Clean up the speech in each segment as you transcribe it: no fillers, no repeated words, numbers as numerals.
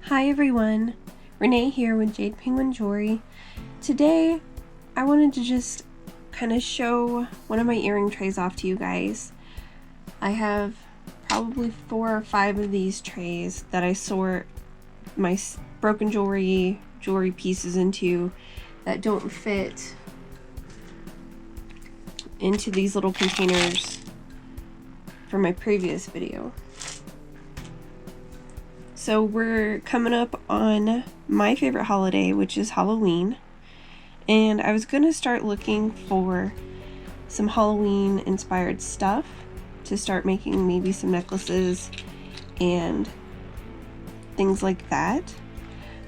Hi everyone, Renee here with Jade Penguin Jewelry. Today I wanted to just kind of show one of my earring trays off to you guys. I have probably 4 or 5 of these trays that I sort my broken jewelry pieces into that don't fit into these little containers from my previous video. So we're coming up on my favorite holiday, which is Halloween, and I was gonna start looking for some Halloween inspired stuff to start making maybe some necklaces and things like that.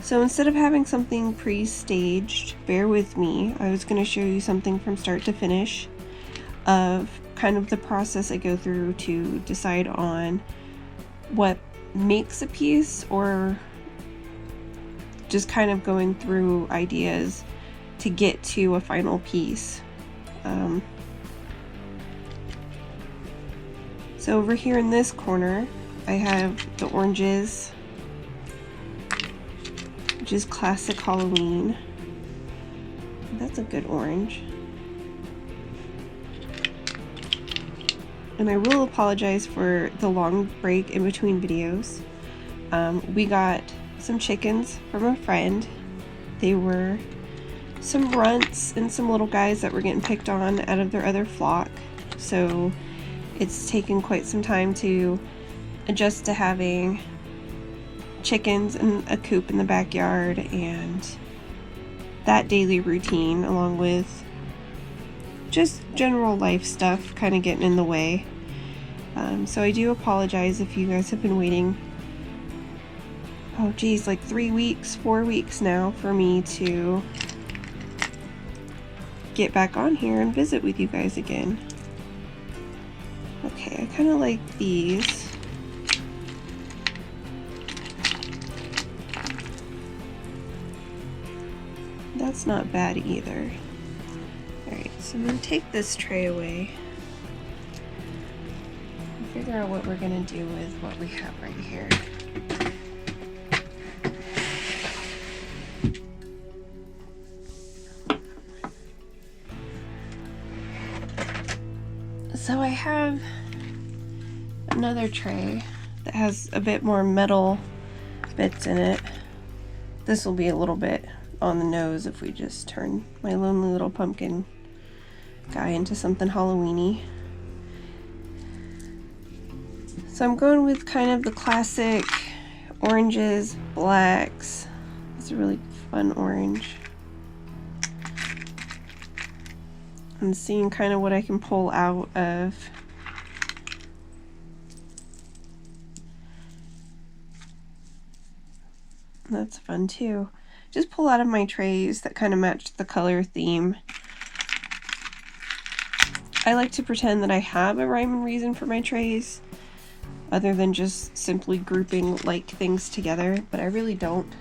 So instead of having something pre-staged, bear with me, I was gonna show you something from start to finish of kind of the process I go through to decide on what makes a piece, or just kind of going through ideas to get to a final piece. So over here in this corner I have the oranges, which is classic Halloween. That's a good orange. And I will apologize for the long break in between videos. We got some chickens from a friend. They were some runts and some little guys that were getting picked on out of their other flock. So it's taken quite some time to adjust to having chickens in a coop in the backyard and that daily routine, along with just general life stuff kind of getting in the way. So I do apologize if you guys have been waiting, oh geez, like 3 weeks, 4 weeks now for me to get back on here and visit with you guys again. Okay, I kind of like these. That's not bad either. Alright, so I'm going to take this tray away and figure out what we're going to do with what we have right here. So I have another tray that has a bit more metal bits in it. This will be a little bit on the nose if we just turn my lonely little pumpkin guy into something Halloween-y. So I'm going with kind of the classic oranges, blacks. It's a really fun orange. I'm seeing kind of what I can pull out of that's fun too. Just pull out of my trays that kind of match the color theme. I like to pretend that I have a rhyme and reason for my trays, other than just simply grouping like things together, but I really don't.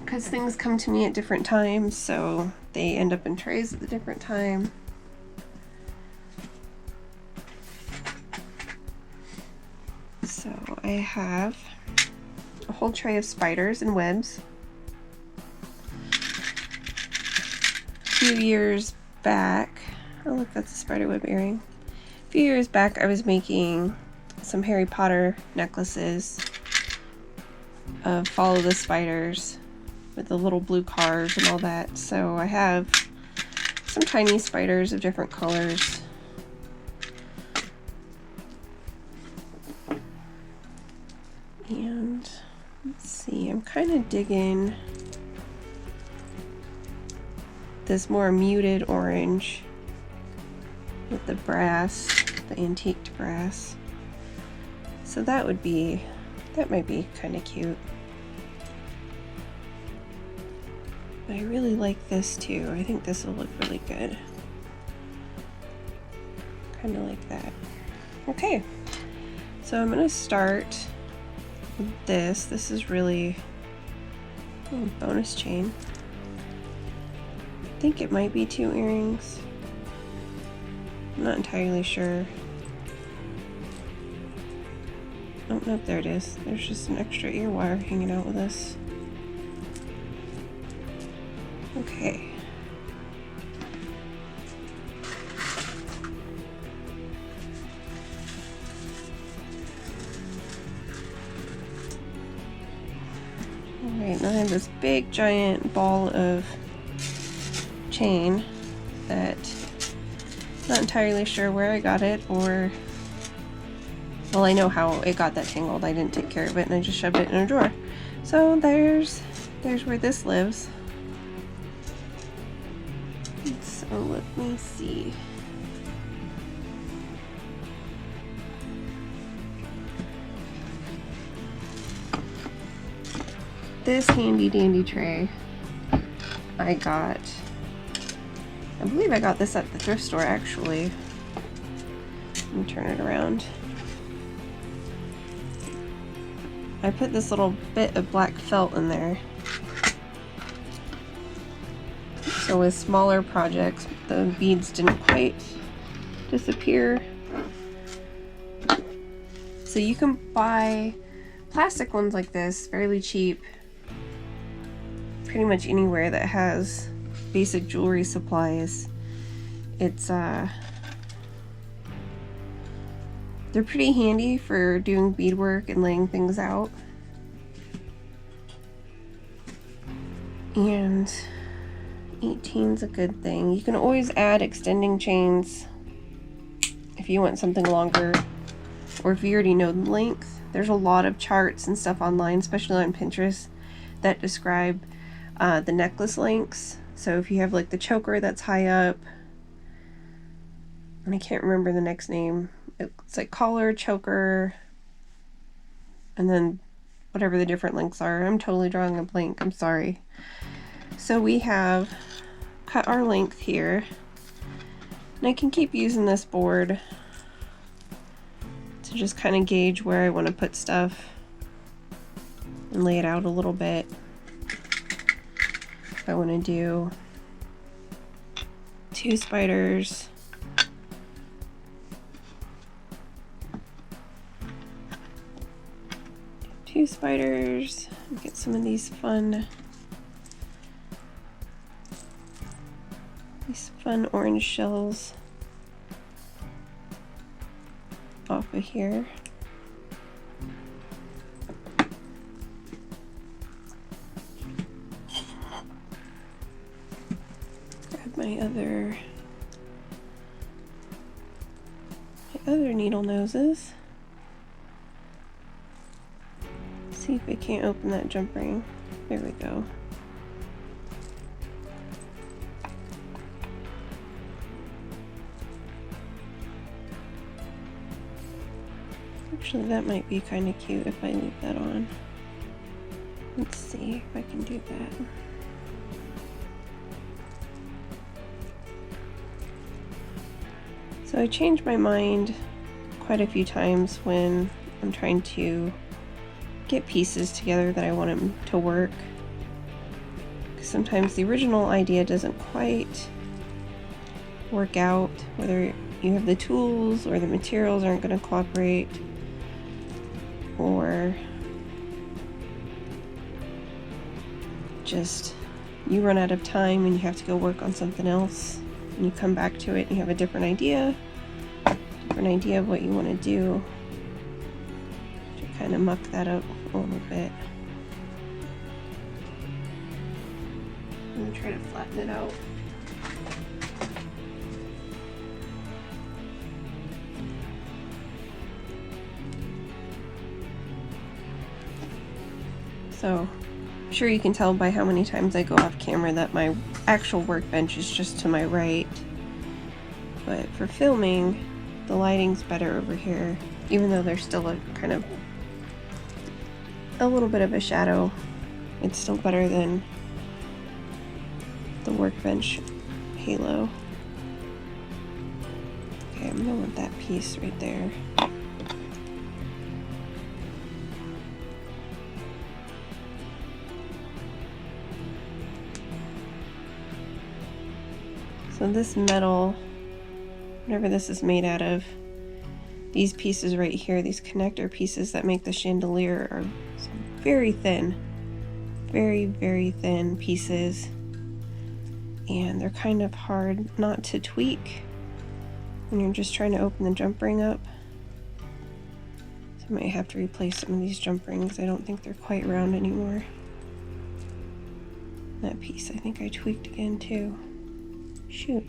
Because things come to me at different times, so they end up in trays at a different time. So I have a whole tray of spiders and webs. A few years back, oh look, that's a spider web earring. A few years back I was making some Harry Potter necklaces of Follow the Spiders with the little blue cars and all that. So I have some tiny spiders of different colors. And let's see, I'm kind of digging this more muted orange with the brass, the antiqued brass. So that might be kind of cute. But I really like this too. I think this will look really good. Kind of like that. Okay, so I'm gonna start with this. This is really bonus chain. I think it might be 2 earrings. I'm not entirely sure. Oh, nope, there it is. There's just an extra ear wire hanging out with us. Okay. Alright, now I have this big giant ball of chain that I'm not entirely sure where I got it, or well, I know how it got that tangled. I didn't take care of it and I just shoved it in a drawer. So there's where this lives. So let me see. This handy dandy tray I believe I got this at the thrift store actually. Let me turn it around. I put this little bit of black felt in there. So with smaller projects, the beads didn't quite disappear. So you can buy plastic ones like this fairly cheap pretty much anywhere that has basic jewelry supplies. It's they're pretty handy for doing beadwork and laying things out. And 18's a good thing. You can always add extending chains if you want something longer, or if you already know the length. There's a lot of charts and stuff online, especially on Pinterest, that describe the necklace lengths. So if you have like the choker that's high up, and I can't remember the next name, it's like collar, choker, and then whatever the different lengths are. I'm totally drawing a blank, I'm sorry. So we have cut our length here, and I can keep using this board to just kind of gauge where I want to put stuff and lay it out a little bit. If I want to do 2 spiders, get some of these fun orange shells off of here. Grab my other needle noses. See if I can't open that jump ring. There we go. Actually, that might be kind of cute if I leave that on. Let's see if I can do that. So I change my mind quite a few times when I'm trying to get pieces together that I want them to work. Sometimes the original idea doesn't quite work out, whether you have the tools or the materials aren't going to cooperate, or just you run out of time and you have to go work on something else, and you come back to it and you have a different idea of what you want to do, to kind of muck that up a little bit. Let me try to flatten it out. So, I'm sure you can tell by how many times I go off camera that my actual workbench is just to my right. But for filming, the lighting's better over here, even though there's still a kind of a little bit of a shadow. It's still better than the workbench halo. Okay, I'm gonna want that piece right there. So this metal, whatever this is made out of, these pieces right here, these connector pieces that make the chandelier, are very thin. Very, very thin pieces. And they're kind of hard not to tweak when you're just trying to open the jump ring up. So I might have to replace some of these jump rings. I don't think they're quite round anymore. That piece I think I tweaked again too. Shoot.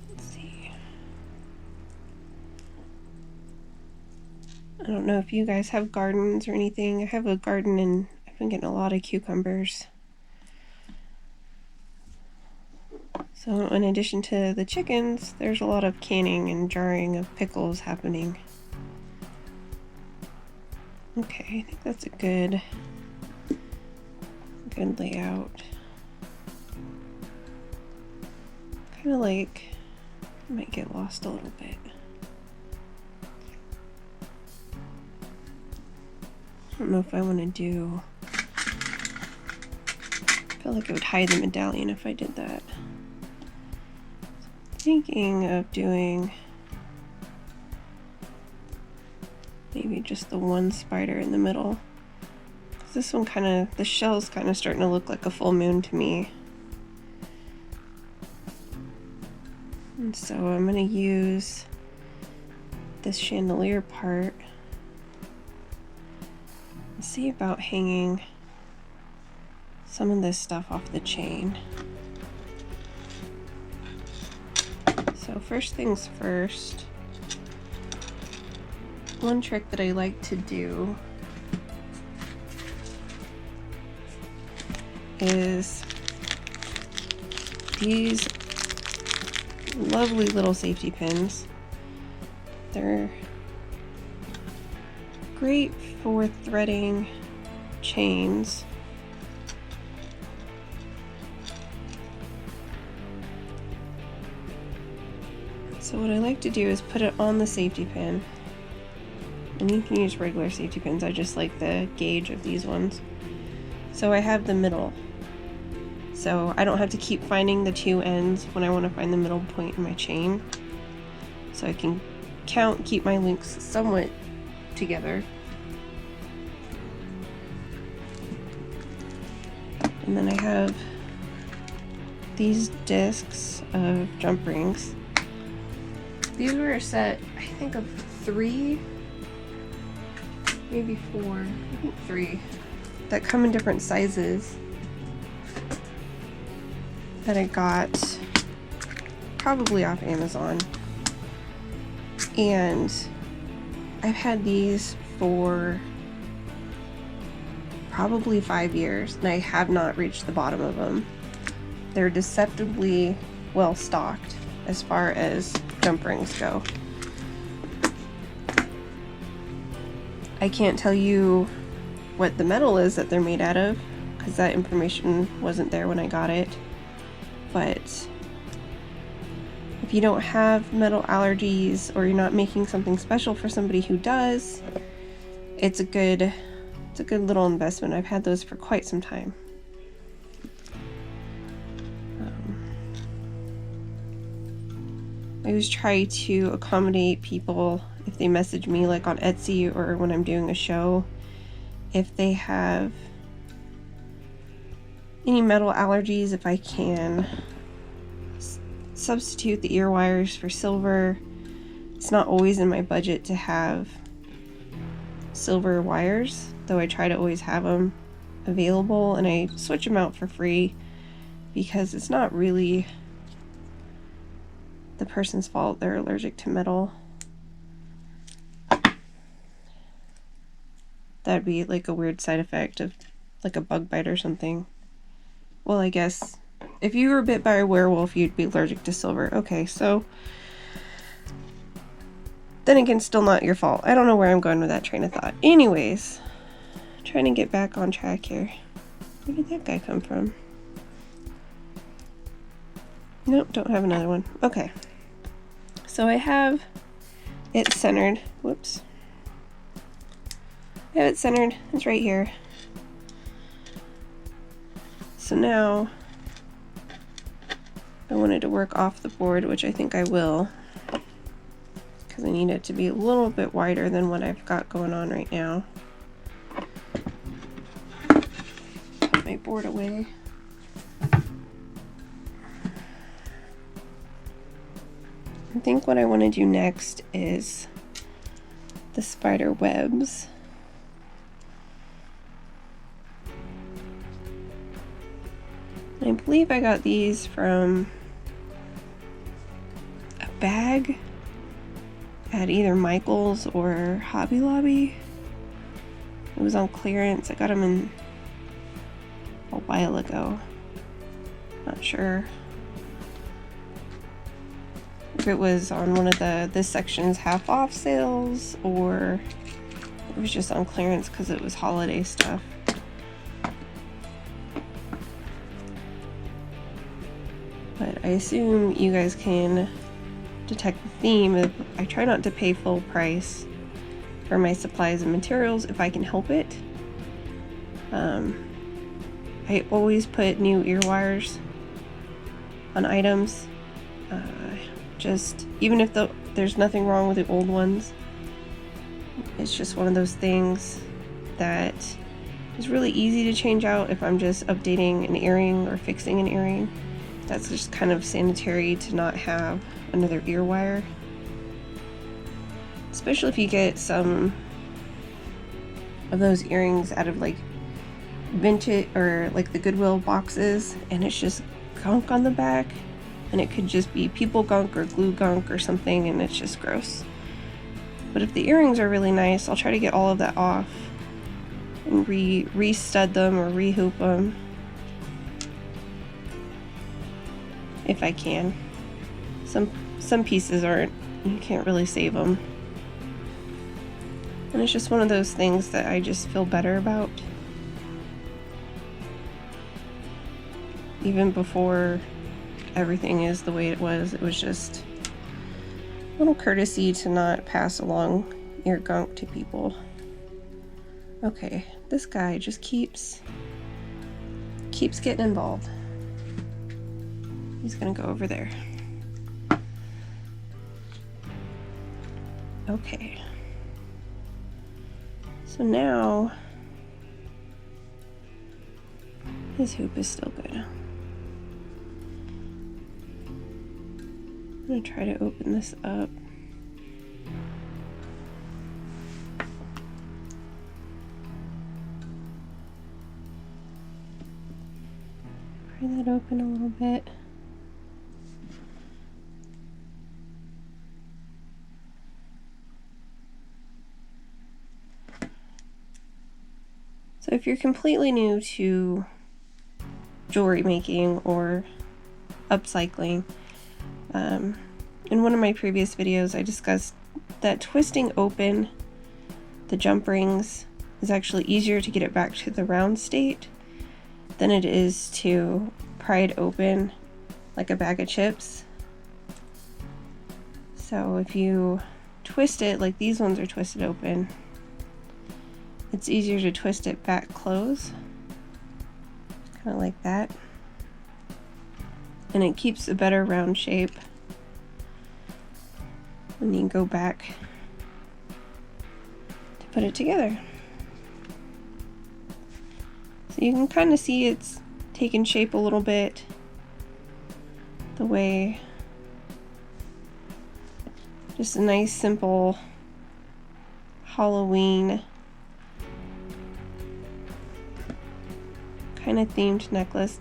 Let's see. I don't know if you guys have gardens or anything. I have a garden and I've been getting a lot of cucumbers. So in addition to the chickens, there's a lot of canning and jarring of pickles happening. Okay, I think that's a good layout. Kind of like, I might get lost a little bit. I don't know if I want to do, I feel like it would hide the medallion if I did that. Thinking of doing maybe just the one spider in the middle. This one kind of, the shell's kind of starting to look like a full moon to me. And so I'm going to use this chandelier part and see about hanging some of this stuff off the chain. So first things first, one trick that I like to do is these lovely little safety pins. They're great for threading chains. So what I like to do is put it on the safety pin, and you can use regular safety pins. I just like the gauge of these ones. So I have the middle, so I don't have to keep finding the two ends when I want to find the middle point in my chain. So I can keep my links somewhat together. And then I have these discs of jump rings. These were a set, I think, of 3, maybe 4, I think 3, that come in different sizes that I got probably off Amazon. And I've had these for probably 5 years, and I have not reached the bottom of them. They're deceptively well stocked as far as jump rings go. I can't tell you what the metal is that they're made out of, because that information wasn't there when I got it. But if you don't have metal allergies, or you're not making something special for somebody who does, it's a good little investment. I've had those for quite some time. I always try to accommodate people if they message me, like on Etsy or when I'm doing a show, if they have any metal allergies, if I can substitute the ear wires for silver. It's not always in my budget to have silver wires, though I try to always have them available, and I switch them out for free because it's not really the person's fault they're allergic to metal. That'd be like a weird side effect of like a bug bite or something. Well, I guess if you were bit by a werewolf, you'd be allergic to silver. Okay, so then again, still not your fault. I don't know where I'm going with that train of thought. Anyways, trying to get back on track here. Where did that guy come from? Nope, don't have another one. Okay. So I have it centered. Whoops. I have it centered. It's right here. So now I wanted to work off the board, which I think I will, because I need it to be a little bit wider than what I've got going on right now. Put my board away. I think what I want to do next is the spider webs. I believe I got these from a bag at either Michael's or Hobby Lobby. It was on clearance. I got them in a while ago. Not sure if it was on one of this section's half off sales or it was just on clearance because it was holiday stuff. But I assume you guys can detect the theme. I try not to pay full price for my supplies and materials if I can help it. I always put new ear wires on items. Just even if there's nothing wrong with the old ones, it's just one of those things that is really easy to change out if I'm just updating an earring or fixing an earring. That's just kind of sanitary to not have another ear wire, especially if you get some of those earrings out of like vintage or like the Goodwill boxes and it's just gunk on the back, and it could just be people gunk or glue gunk or something, and it's just gross. But if the earrings are really nice, I'll try to get all of that off and re-stud them or re-hoop them if I can. Some pieces aren't, you can't really save them. And it's just one of those things that I just feel better about. Even before everything is the way it was just a little courtesy to not pass along ear gunk to people. Okay, this guy just keeps getting involved. He's gonna go over there. Okay. So now his hoop is still good. I'm gonna try to open this up. Pry that open a little bit. So if you're completely new to jewelry making or upcycling, in one of my previous videos I discussed that twisting open the jump rings is actually easier to get it back to the round state than it is to pry it open like a bag of chips. So if you twist it like these ones are twisted open, it's easier to twist it back close, kind of like that, and it keeps a better round shape when you go back to put it together. So you can kind of see it's taken shape a little bit, the way, just a nice simple Halloween kind of themed necklace.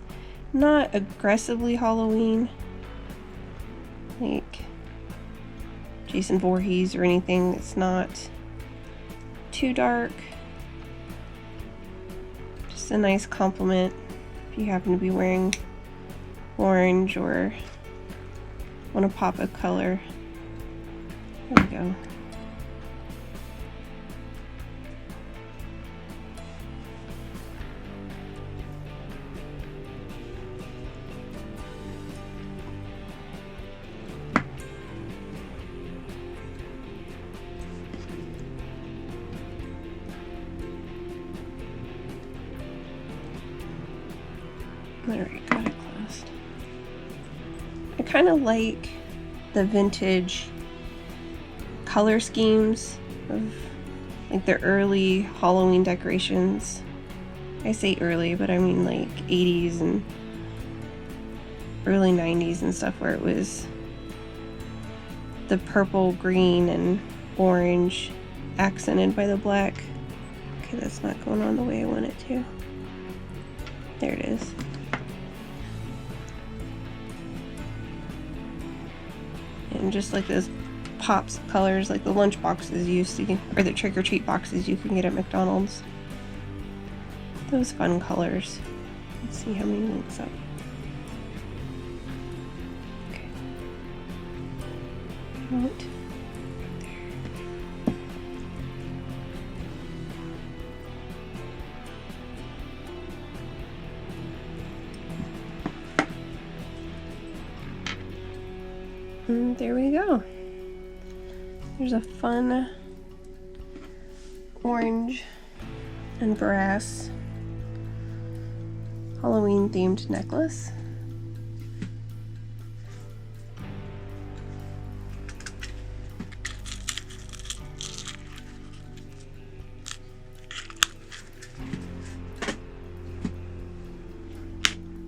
Not aggressively Halloween, like Jason Voorhees or anything. It's not too dark. Just a nice compliment if you happen to be wearing orange or want to pop a color. There we go. Alright, got it closed. I kind of like the vintage color schemes of like the early Halloween decorations. I say early, but I mean like 80s and early 90s and stuff, where it was the purple, green, and orange accented by the black. Okay, that's not going on the way I want it to. There it is. And just like those pops of colors, like the lunch boxes you used to get, or the trick-or-treat boxes you can get at McDonald's. Those fun colors. Let's see how many links up. Okay. Right. And there we go. There's a fun orange and brass Halloween themed necklace.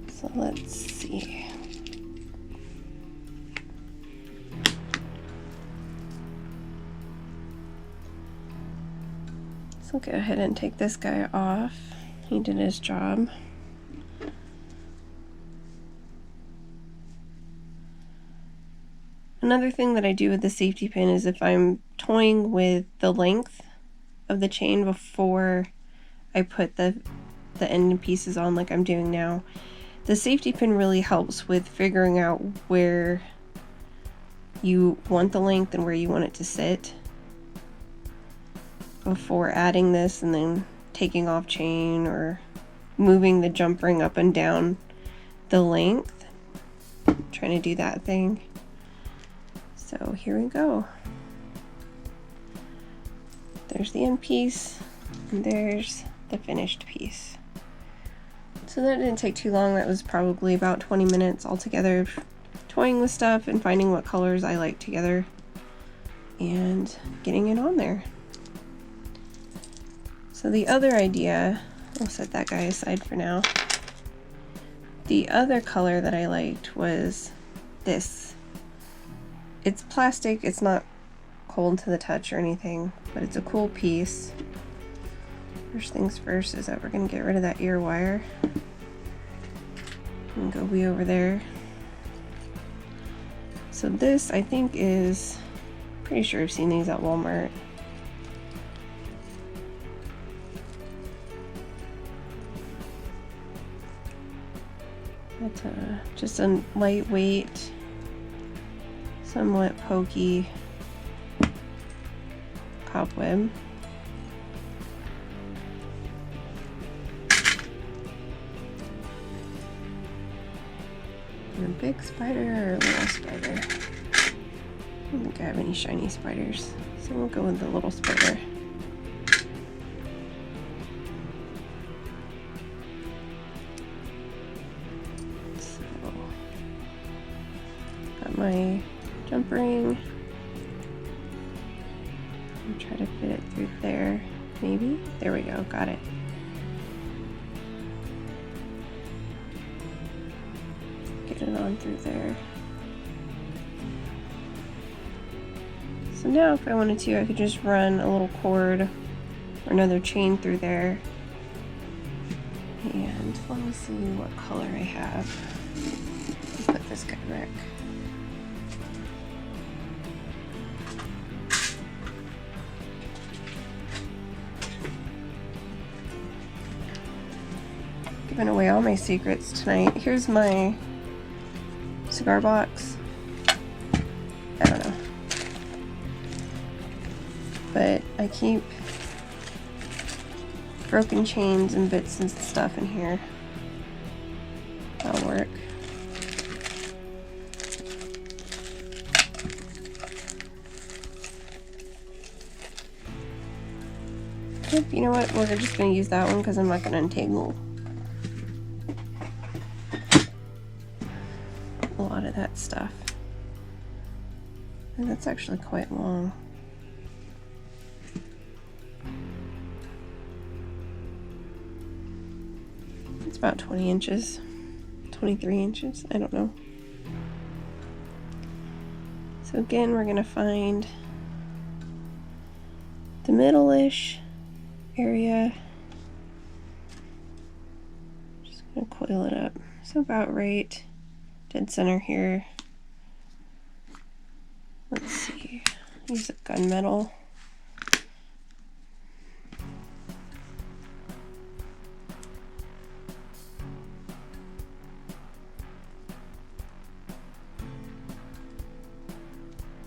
So let's see. So go ahead and take this guy off. He did his job. Another thing that I do with the safety pin is if I'm toying with the length of the chain before I put the end pieces on, like I'm doing now, the safety pin really helps with figuring out where you want the length and where you want it to sit before adding this and then taking off chain or moving the jump ring up and down the length. I'm trying to do that thing. So here we go. There's the end piece, and there's the finished piece. So that didn't take too long. That was probably about 20 minutes altogether of toying with stuff and finding what colors I like together and getting it on there. So the other idea, I'll set that guy aside for now. The other color that I liked was this. It's plastic, it's not cold to the touch or anything, but it's a cool piece. First things first is that we're going to get rid of that ear wire and go way over there. So this, I think, is, pretty sure I've seen these at Walmart. It's just a lightweight, somewhat pokey cobweb. A big spider or a little spider? I don't think I have any shiny spiders, so we'll go with the little spider. So, got my jump ring. I'll try to fit it through there, maybe. There we go, got it. Get it on through there. So now if I wanted to, I could just run a little cord or another chain through there. And let me see what color I have. Put this guy back. Giving away all my secrets tonight. Here's my cigar box. I don't know. But I keep broken chains and bits and stuff in here. That'll work. Yep, you know what? We're just going to use that one because I'm not going to untangle lot of that stuff. And that's actually quite long. It's about 20 inches, 23 inches, I don't know. So again, we're gonna find the middle-ish area. Just gonna coil it up. So about right, dead center here. Let's see, use a gunmetal.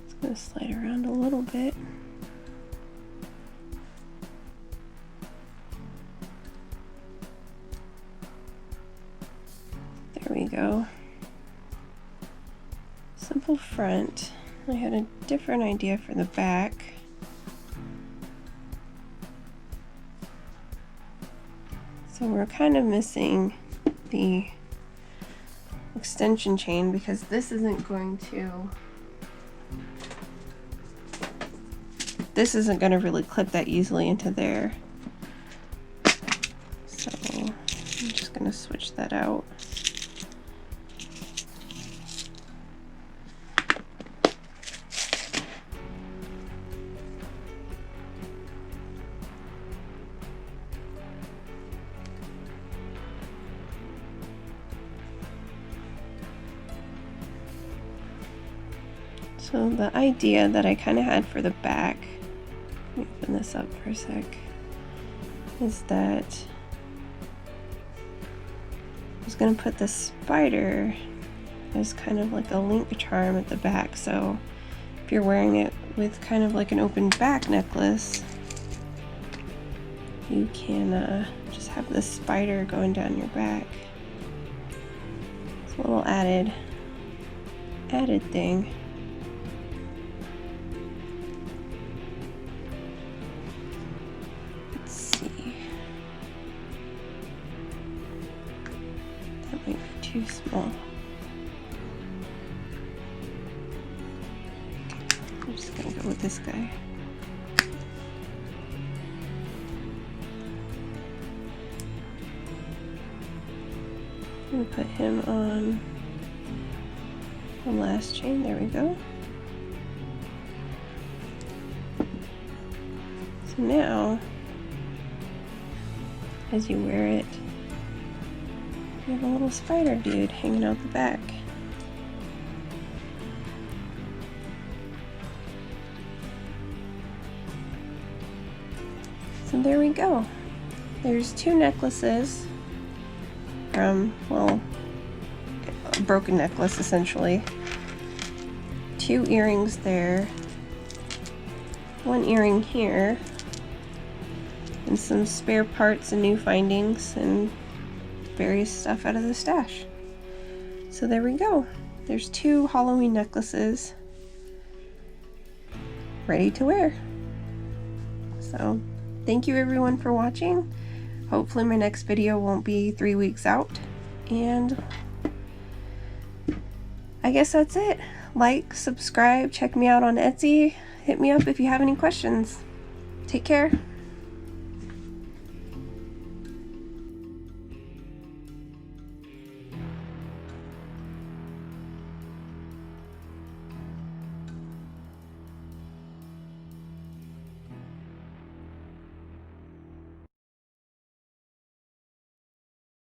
It's gonna slide around a little bit. There we go. Simple front. I had a different idea for the back. So we're kind of missing the extension chain because this isn't going to really clip that easily into there. So I'm just going to switch that out. So the idea that I kind of had for the back, let me open this up for a sec, is that I was going to put the spider as kind of like a link charm at the back. So if you're wearing it with kind of like an open back necklace, you can just have this spider going down your back. It's a little added thing. Too small. I'm just gonna go with this guy. I'm gonna put him on the last chain. There we go. So now, as you wear it, you have a little spider dude hanging out the back. So there we go. There's two necklaces from, well, a broken necklace essentially. Two earrings there. One earring here. And some spare parts and new findings and various stuff out of the stash. So there we go. There's two Halloween necklaces ready to wear. So thank you everyone for watching. Hopefully my next video won't be 3 weeks out. And I guess that's it. Like, subscribe, check me out on Etsy. Hit me up if you have any questions. Take care.